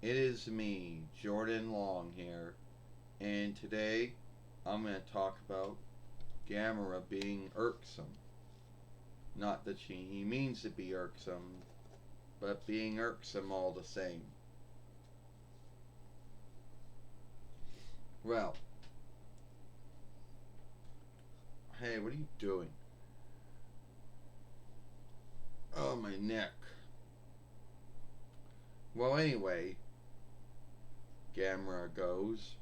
It is me, Jordan Long here, and today I'm going to talk about Gamera being irksome. Not that he means to be irksome, but being irksome all the same. Well, hey, what are you doing? Oh, my neck. Well, anyway, Gamera goes.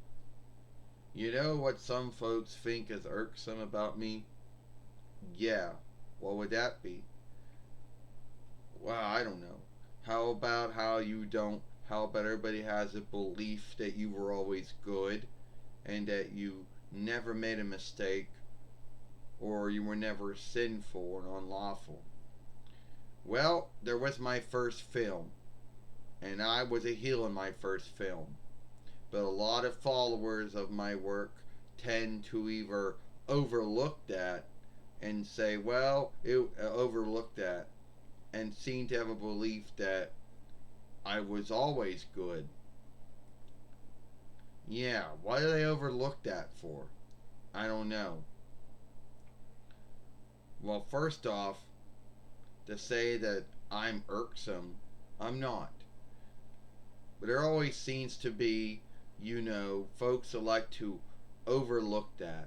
You know what some folks think is irksome about me? Yeah, what would that be? Well, I don't know. How about how you don't? How about everybody has a belief that you were always good and that you never made a mistake or you were never sinful or unlawful? Well, there was my first film, and I was a heel in my first film. But a lot of followers of my work tend to either overlook that and say, well, it overlooked that, and seem to have a belief that I was always good. Yeah, why do they overlook that for? I don't know. Well, first off, to say that I'm irksome, I'm not. But there always seems to be, folks that like to overlook that.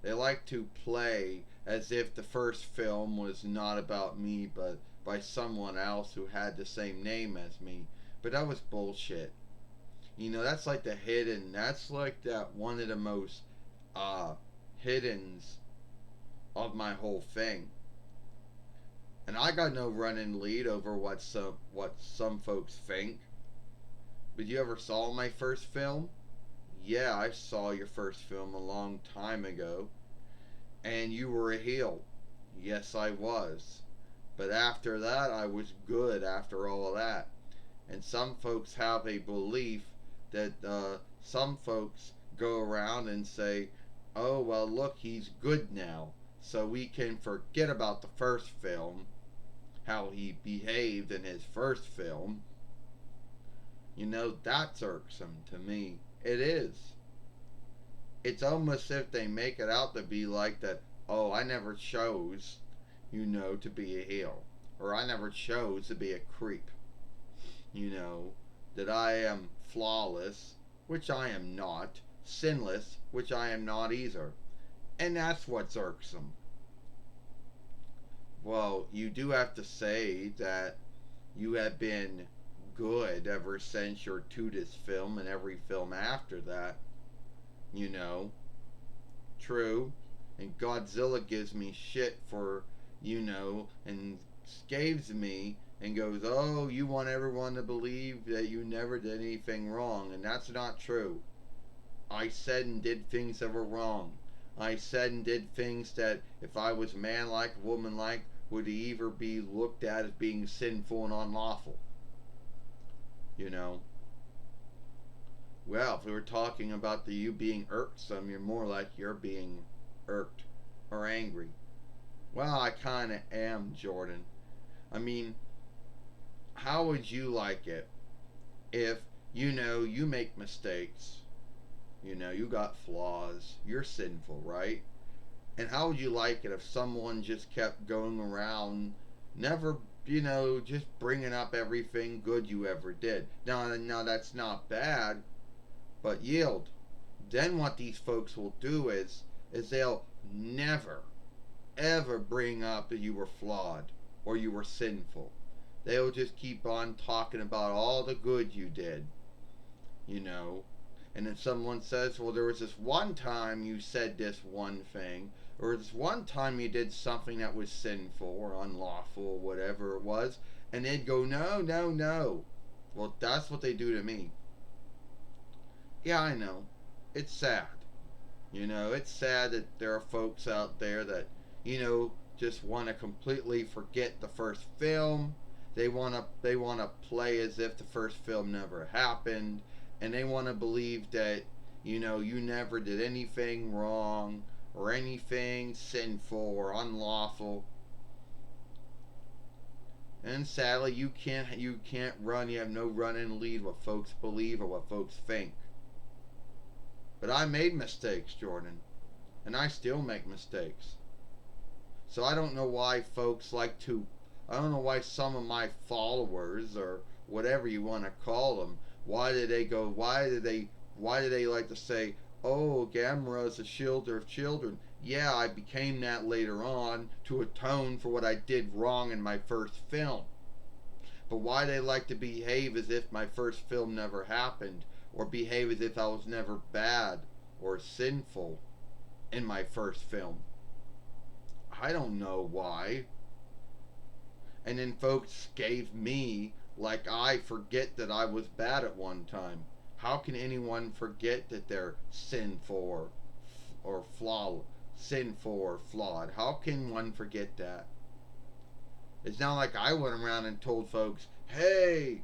They like to play as if the first film was not about me, but by someone else who had the same name as me. But that was bullshit. That's like the hidden. That's like that one of the most uh, hiddens of my whole thing. And I got no running lead over what some folks think. But you ever saw my first film? Yeah, I saw your first film a long time ago. And you were a heel. Yes, I was. But after that, I was good after all of that. And some folks have a belief that some folks go around and say, oh, well, look, he's good now. So we can forget about the first film, how he behaved in his first film. That's irksome to me. It is. It's almost as if they make it out to be like that, oh, I never chose, to be a heel. Or I never chose to be a creep. That I am flawless, which I am not, sinless, which I am not either. And that's what's irksome. Well, you do have to say that you have been good ever since your Tudis film and every film after that, you know. True. And Godzilla gives me shit for, and scaves me and goes, oh, you want everyone to believe that you never did anything wrong. And that's not true. I said and did things that were wrong. I said and did things that, if I was man like, woman like, would either be looked at as being sinful and unlawful. You know? Well, if we were talking about you being irksome, you're more like you're being irked or angry. Well, I kind of am, Jordan. I mean, how would you like it if, you make mistakes? You got flaws. You're sinful, right? And how would you like it if someone just kept going around, never, just bringing up everything good you ever did? Now that's not bad, but yield. Then what these folks will do is they'll never, ever bring up that you were flawed or you were sinful. They'll just keep on talking about all the good you did, you know. And then someone says, well, there was this one time you said this one thing, or this one time you did something that was sinful or unlawful or whatever it was, and they'd go, no, no, no. Well, that's what they do to me. Yeah, I know. It's sad. It's sad that there are folks out there that, just want to completely forget the first film. They want to play as if the first film never happened, and they want to believe that, you never did anything wrong or anything sinful or unlawful. And sadly, you can't run. You have no run and lead what folks believe or what folks think. But I made mistakes, Jordan, and I still make mistakes. So I don't know why folks like to. I don't know why some of my followers or whatever you want to call them. Why did they go? Why did they? Why do they like to say, "Oh, Gamera is a shielder of children"? Yeah, I became that later on to atone for what I did wrong in my first film. But why they like to behave as if my first film never happened, or behave as if I was never bad or sinful in my first film? I don't know why. And then folks gave me like I forget that I was bad at one time. How can anyone forget that they're or sinful or flawed? How can one forget that? It's not like I went around and told folks, "Hey,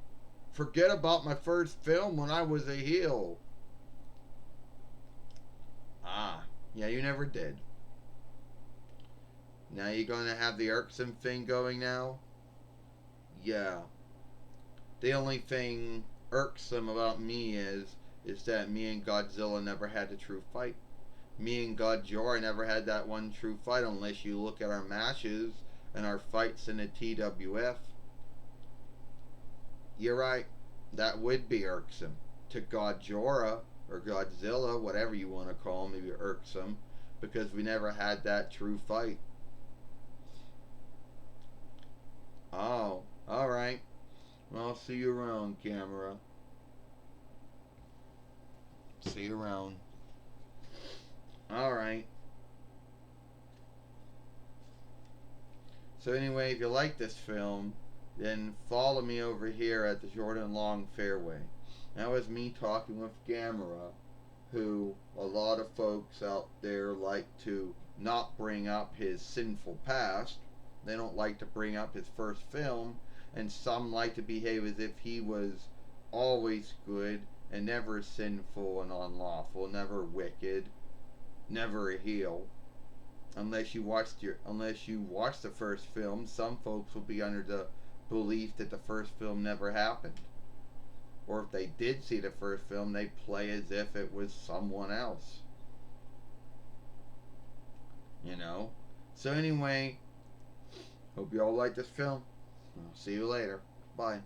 forget about my first film when I was a heel." Ah, yeah, you never did. Now you're going to have the irksome thing going now? Yeah. The only thing irksome about me is that me and Godzilla never had a true fight. Me and Godzilla never had that one true fight unless you look at our matches and our fights in the TWF. You're right. That would be irksome to Godzilla or Godzilla, whatever you want to call him, maybe irksome, because we never had that true fight. Oh, all right. Well, I'll see you around, Gamera. See you around. All right. So anyway, if you like this film, then follow me over here at the Jordan Long Fairway. That was me talking with Gamera, who a lot of folks out there like to not bring up his sinful past. They don't like to bring up his first film, and some like to behave as if he was always good and never sinful and unlawful, never wicked, never a heel. Unless you watched the first film, some folks will be under the belief that the first film never happened. Or if they did see the first film, they play as if it was someone else. You know? So anyway, hope you all like this film. I'll see you later. Bye.